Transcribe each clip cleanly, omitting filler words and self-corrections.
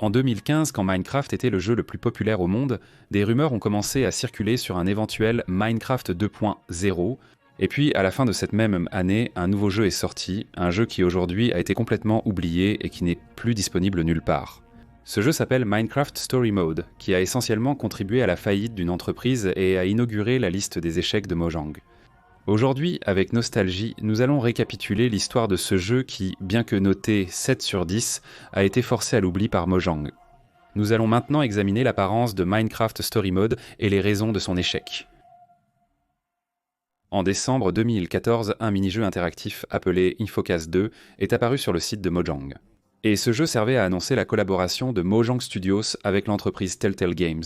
En 2015, quand Minecraft était le jeu le plus populaire au monde, des rumeurs ont commencé à circuler sur un éventuel Minecraft 2.0, et puis à la fin de cette même année, un nouveau jeu est sorti, un jeu qui aujourd'hui a été complètement oublié et qui n'est plus disponible nulle part. Ce jeu s'appelle Minecraft Story Mode, qui a essentiellement contribué à la faillite d'une entreprise et a inauguré la liste des échecs de Mojang. Aujourd'hui, avec nostalgie, nous allons récapituler l'histoire de ce jeu qui, bien que noté 7 sur 10, a été forcé à l'oubli par Mojang. Nous allons maintenant examiner l'apparence de Minecraft Story Mode et les raisons de son échec. En décembre 2014, un mini-jeu interactif appelé Infocast 2 est apparu sur le site de Mojang. Et ce jeu servait à annoncer la collaboration de Mojang Studios avec l'entreprise Telltale Games.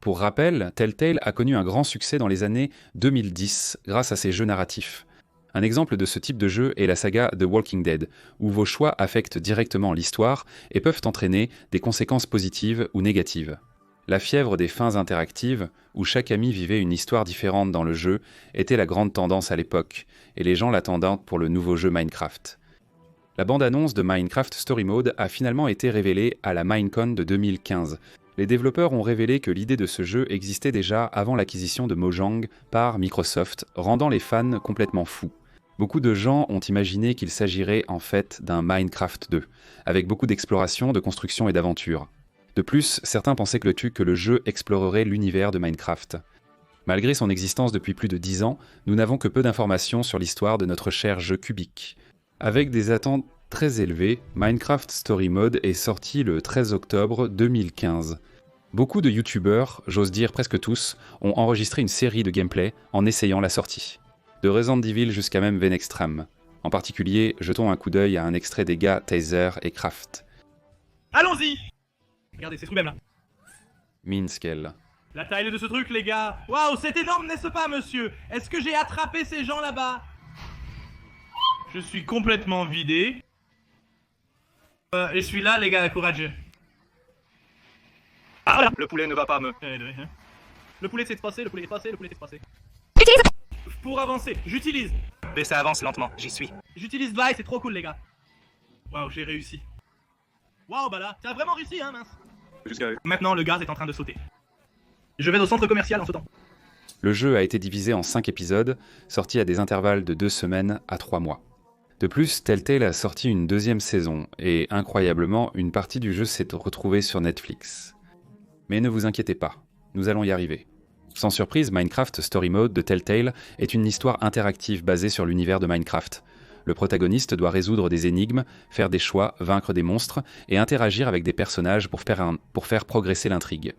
Pour rappel, Telltale a connu un grand succès dans les années 2010 grâce à ses jeux narratifs. Un exemple de ce type de jeu est la saga The Walking Dead, où vos choix affectent directement l'histoire et peuvent entraîner des conséquences positives ou négatives. La fièvre des fins interactives, où chaque ami vivait une histoire différente dans le jeu, était la grande tendance à l'époque, et les gens l'attendaient pour le nouveau jeu Minecraft. La bande-annonce de Minecraft Story Mode a finalement été révélée à la Minecon de 2015. Les développeurs ont révélé que l'idée de ce jeu existait déjà avant l'acquisition de Mojang par Microsoft, rendant les fans complètement fous. Beaucoup de gens ont imaginé qu'il s'agirait en fait d'un Minecraft 2, avec beaucoup d'exploration, de construction et d'aventure. De plus, certains pensaient que le jeu explorerait l'univers de Minecraft. Malgré son existence depuis plus de 10 ans, nous n'avons que peu d'informations sur l'histoire de notre cher jeu cubique. Avec des attentes très élevées, Minecraft Story Mode est sorti le 13 octobre 2015. Beaucoup de youtubeurs, j'ose dire presque tous, ont enregistré une série de gameplay en essayant la sortie. De Resident Evil jusqu'à même Venextram. En particulier, jetons un coup d'œil à un extrait des gars Taser et Kraft. Allons-y! Regardez, c'est ce truc même là. Minskel. La taille de ce truc, les gars! Waouh, c'est énorme, n'est-ce pas, monsieur? Est-ce que j'ai attrapé ces gens là-bas? Je suis complètement vidé. Je suis là, les gars, courageux. Ah voilà! Le poulet ne va pas me... Le poulet s'est passé, le poulet est passé, le poulet est passé. Pour avancer, j'utilise. Mais ça avance lentement, j'y suis. J'utilise Bly, c'est trop cool, les gars. Waouh, j'ai réussi. Waouh, bah là, t'as vraiment réussi, hein, mince. Maintenant, le gaz est en train de sauter. Je vais au centre commercial en sautant. Le jeu a été divisé en 5 épisodes, sortis à des intervalles de 2 semaines à 3 mois. De plus, Telltale a sorti une deuxième saison, et incroyablement, une partie du jeu s'est retrouvée sur Netflix. Mais ne vous inquiétez pas, nous allons y arriver. Sans surprise, Minecraft Story Mode de Telltale est une histoire interactive basée sur l'univers de Minecraft. Le protagoniste doit résoudre des énigmes, faire des choix, vaincre des monstres et interagir avec des personnages pour faire progresser l'intrigue.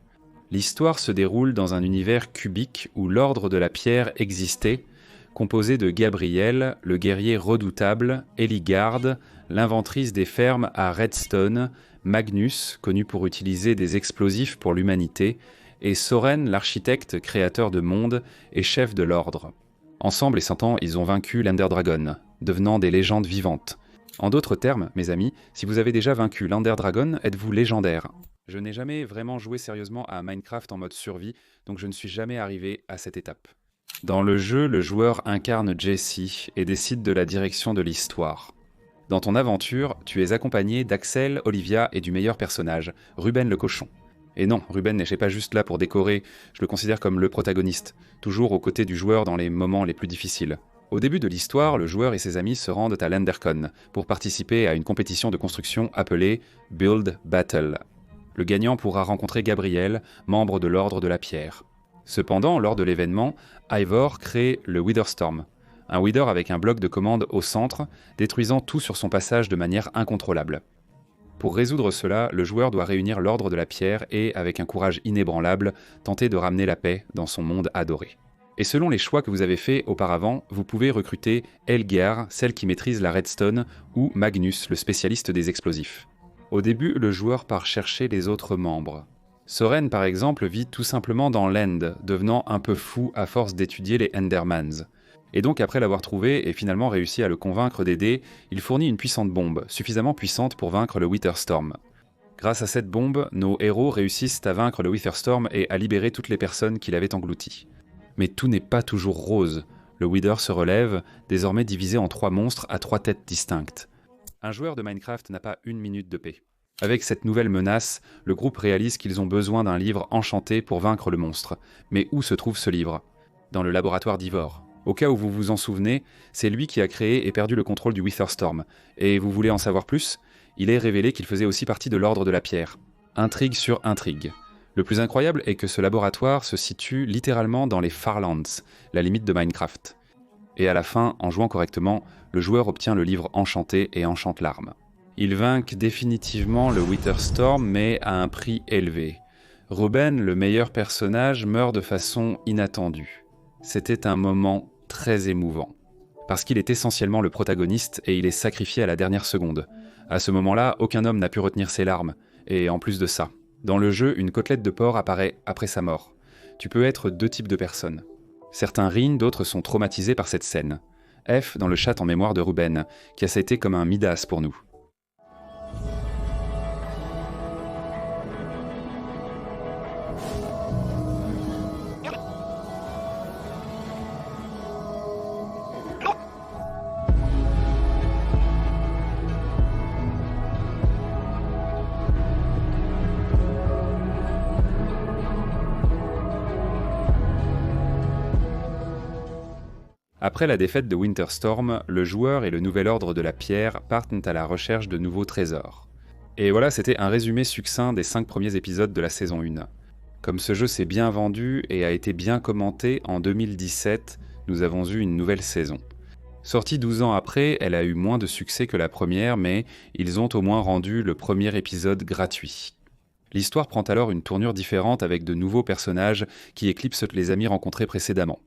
L'histoire se déroule dans un univers cubique où l'ordre de la pierre existait, composé de Gabriel, le guerrier redoutable, Elligard, l'inventrice des fermes à Redstone, Magnus, connu pour utiliser des explosifs pour l'humanité, et Soren, l'architecte créateur de mondes et chef de l'ordre. Ensemble et s'entend, ils ont vaincu l'Ender Dragon, devenant des légendes vivantes. En d'autres termes, mes amis, si vous avez déjà vaincu l'Ender Dragon, êtes-vous légendaire. Je n'ai jamais vraiment joué sérieusement à Minecraft en mode survie, donc je ne suis jamais arrivé à cette étape. Dans le jeu, le joueur incarne Jesse et décide de la direction de l'histoire. Dans ton aventure, tu es accompagné d'Axel, Olivia et du meilleur personnage, Ruben le cochon. Et non, Ruben n'est pas juste là pour décorer, je le considère comme le protagoniste, toujours aux côtés du joueur dans les moments les plus difficiles. Au début de l'histoire, le joueur et ses amis se rendent à l'Endercon pour participer à une compétition de construction appelée Build Battle. Le gagnant pourra rencontrer Gabriel, membre de l'Ordre de la Pierre. Cependant, lors de l'événement, Ivor crée le Witherstorm, un Wither avec un bloc de commande au centre, détruisant tout sur son passage de manière incontrôlable. Pour résoudre cela, le joueur doit réunir l'Ordre de la Pierre et, avec un courage inébranlable, tenter de ramener la paix dans son monde adoré. Et selon les choix que vous avez faits auparavant, vous pouvez recruter Elgar, celle qui maîtrise la redstone, ou Magnus, le spécialiste des explosifs. Au début, le joueur part chercher les autres membres. Soren, par exemple, vit tout simplement dans l'End, devenant un peu fou à force d'étudier les Endermans. Et donc, après l'avoir trouvé et finalement réussi à le convaincre d'aider, il fournit une puissante bombe, suffisamment puissante pour vaincre le Witherstorm. Grâce à cette bombe, nos héros réussissent à vaincre le Witherstorm et à libérer toutes les personnes qui l'avaient englouti. Mais tout n'est pas toujours rose. Le Wither se relève, désormais divisé en 3 monstres à 3 têtes distinctes. Un joueur de Minecraft n'a pas une minute de paix. Avec cette nouvelle menace, le groupe réalise qu'ils ont besoin d'un livre enchanté pour vaincre le monstre. Mais où se trouve ce livre ? Dans le laboratoire d'Ivor. Au cas où vous vous en souvenez, c'est lui qui a créé et perdu le contrôle du Witherstorm. Et vous voulez en savoir plus ? Il est révélé qu'il faisait aussi partie de l'Ordre de la Pierre. Intrigue sur intrigue. Le plus incroyable est que ce laboratoire se situe littéralement dans les Farlands, la limite de Minecraft. Et à la fin, en jouant correctement, le joueur obtient le livre enchanté et enchante l'arme. Ils vainquent définitivement le Witherstorm, mais à un prix élevé. Ruben, le meilleur personnage, meurt de façon inattendue. C'était un moment très émouvant. Parce qu'il est essentiellement le protagoniste et il est sacrifié à la dernière seconde. À ce moment-là, aucun homme n'a pu retenir ses larmes. Et en plus de ça, dans le jeu, une côtelette de porc apparaît après sa mort. Tu peux être 2 types de personnes. Certains rient, d'autres sont traumatisés par cette scène. F dans le chat en mémoire de Ruben, qui a été comme un Midas pour nous. Après la défaite de Winterstorm, le joueur et le Nouvel Ordre de la Pierre partent à la recherche de nouveaux trésors. Et voilà, c'était un résumé succinct des 5 premiers épisodes de la saison 1. Comme ce jeu s'est bien vendu et a été bien commenté, en 2017, nous avons eu une nouvelle saison. Sortie 12 ans après, elle a eu moins de succès que la première, mais ils ont au moins rendu le premier épisode gratuit. L'histoire prend alors une tournure différente avec de nouveaux personnages qui éclipsent les amis rencontrés précédemment.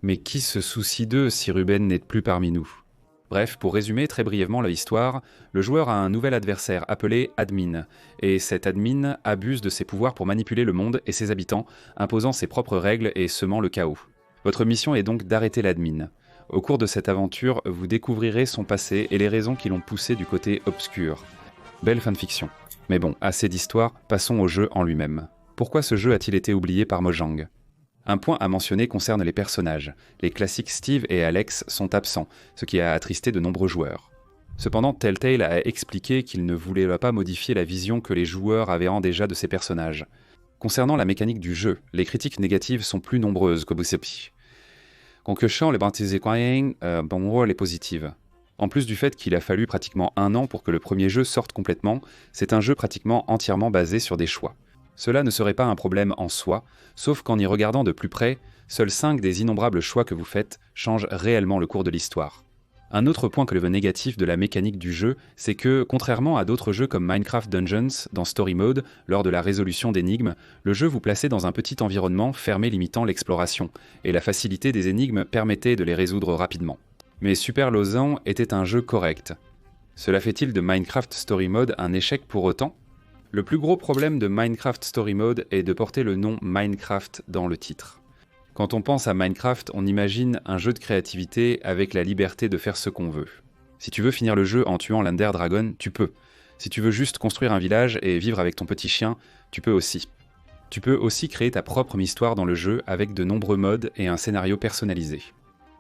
Mais qui se soucie d'eux si Ruben n'est plus parmi nous ? Bref, pour résumer très brièvement l'histoire, le joueur a un nouvel adversaire appelé Admin, et cet Admin abuse de ses pouvoirs pour manipuler le monde et ses habitants, imposant ses propres règles et semant le chaos. Votre mission est donc d'arrêter l'Admin. Au cours de cette aventure, vous découvrirez son passé et les raisons qui l'ont poussé du côté obscur. Belle fanfiction. Mais bon, assez d'histoire, passons au jeu en lui-même. Pourquoi ce jeu a-t-il été oublié par Mojang ? Un point à mentionner concerne les personnages. Les classiques Steve et Alex sont absents, ce qui a attristé de nombreux joueurs. Cependant, Telltale a expliqué qu'il ne voulait pas modifier la vision que les joueurs avaient déjà de ces personnages. Concernant la mécanique du jeu, les critiques négatives sont plus nombreuses que possible. Conclusion, les bon rôle est positive. En plus du fait qu'il a fallu pratiquement 1 an pour que le premier jeu sorte complètement, c'est un jeu pratiquement entièrement basé sur des choix. Cela ne serait pas un problème en soi, sauf qu'en y regardant de plus près, seuls 5 des innombrables choix que vous faites changent réellement le cours de l'histoire. Un autre point que le négatif de la mécanique du jeu, c'est que, contrairement à d'autres jeux comme Minecraft Dungeons, dans Story Mode, lors de la résolution d'énigmes, le jeu vous plaçait dans un petit environnement fermé limitant l'exploration, et la facilité des énigmes permettait de les résoudre rapidement. Mais Super Lausanne était un jeu correct. Cela fait-il de Minecraft Story Mode un échec pour autant ? Le plus gros problème de Minecraft Story Mode est de porter le nom Minecraft dans le titre. Quand on pense à Minecraft, on imagine un jeu de créativité avec la liberté de faire ce qu'on veut. Si tu veux finir le jeu en tuant l'Ender Dragon, tu peux. Si tu veux juste construire un village et vivre avec ton petit chien, tu peux aussi. Tu peux aussi créer ta propre histoire dans le jeu avec de nombreux modes et un scénario personnalisé.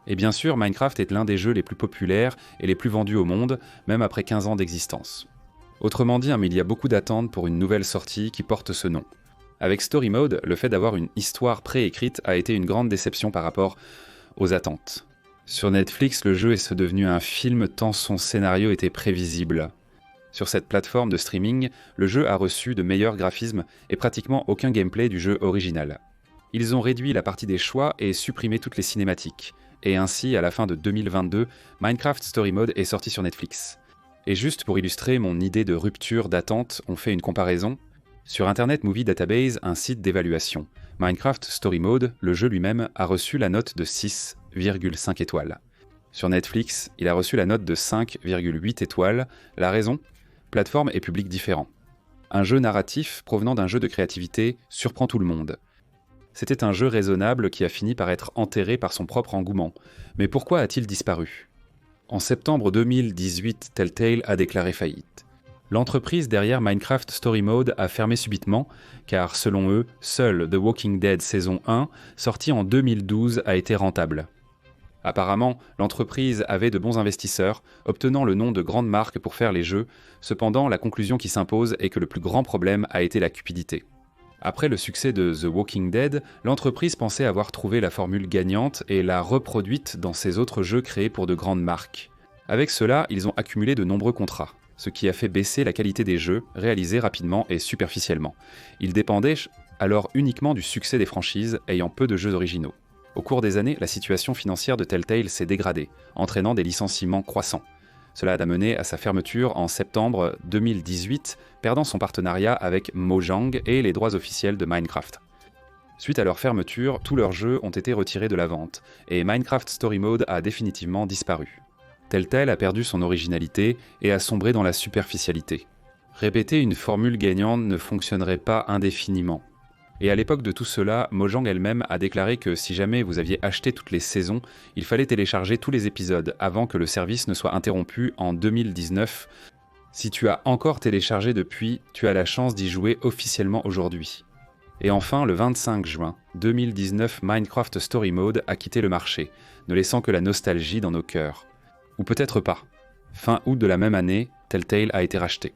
Et bien sûr, Minecraft est l'un des jeux les plus populaires et les plus vendus au monde, même après 15 ans d'existence. Autrement dit, il y a beaucoup d'attentes pour une nouvelle sortie qui porte ce nom. Avec Story Mode, le fait d'avoir une histoire préécrite a été une grande déception par rapport aux attentes. Sur Netflix, le jeu est devenu un film tant son scénario était prévisible. Sur cette plateforme de streaming, le jeu a reçu de meilleurs graphismes et pratiquement aucun gameplay du jeu original. Ils ont réduit la partie des choix et supprimé toutes les cinématiques. Et ainsi, à la fin de 2022, Minecraft Story Mode est sorti sur Netflix. Et juste pour illustrer mon idée de rupture d'attente, on fait une comparaison. Sur Internet Movie Database, un site d'évaluation, Minecraft Story Mode, le jeu lui-même, a reçu la note de 6,5 étoiles. Sur Netflix, il a reçu la note de 5,8 étoiles. La raison ? Plateforme et public différents. Un jeu narratif provenant d'un jeu de créativité surprend tout le monde. C'était un jeu raisonnable qui a fini par être enterré par son propre engouement. Mais pourquoi a-t-il disparu ? En septembre 2018, Telltale a déclaré faillite. L'entreprise derrière Minecraft Story Mode a fermé subitement, car selon eux, seul The Walking Dead saison 1, sorti en 2012, a été rentable. Apparemment, l'entreprise avait de bons investisseurs, obtenant le nom de grande marque pour faire les jeux. Cependant, la conclusion qui s'impose est que le plus grand problème a été la cupidité. Après le succès de The Walking Dead, l'entreprise pensait avoir trouvé la formule gagnante et l'a reproduite dans ses autres jeux créés pour de grandes marques. Avec cela, ils ont accumulé de nombreux contrats, ce qui a fait baisser la qualité des jeux, réalisés rapidement et superficiellement. Ils dépendaient alors uniquement du succès des franchises, ayant peu de jeux originaux. Au cours des années, la situation financière de Telltale s'est dégradée, entraînant des licenciements croissants. Cela a mené à sa fermeture en septembre 2018, perdant son partenariat avec Mojang et les droits officiels de Minecraft. Suite à leur fermeture, tous leurs jeux ont été retirés de la vente, et Minecraft Story Mode a définitivement disparu. Telltale a perdu son originalité et a sombré dans la superficialité. Répéter une formule gagnante ne fonctionnerait pas indéfiniment. Et à l'époque de tout cela, Mojang elle-même a déclaré que si jamais vous aviez acheté toutes les saisons, il fallait télécharger tous les épisodes avant que le service ne soit interrompu en 2019. Si tu as encore téléchargé depuis, tu as la chance d'y jouer officiellement aujourd'hui. Et enfin, le 25 juin 2019, Minecraft Story Mode a quitté le marché, ne laissant que la nostalgie dans nos cœurs. Ou peut-être pas. Fin août de la même année, Telltale a été racheté.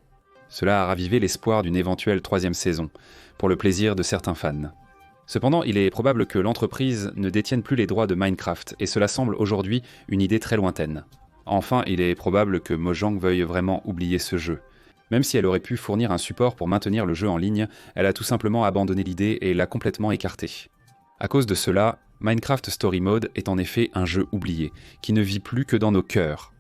Cela a ravivé l'espoir d'une éventuelle 3e saison, pour le plaisir de certains fans. Cependant, il est probable que l'entreprise ne détienne plus les droits de Minecraft, et cela semble aujourd'hui une idée très lointaine. Enfin, il est probable que Mojang veuille vraiment oublier ce jeu. Même si elle aurait pu fournir un support pour maintenir le jeu en ligne, elle a tout simplement abandonné l'idée et l'a complètement écarté. À cause de cela, Minecraft Story Mode est en effet un jeu oublié, qui ne vit plus que dans nos cœurs.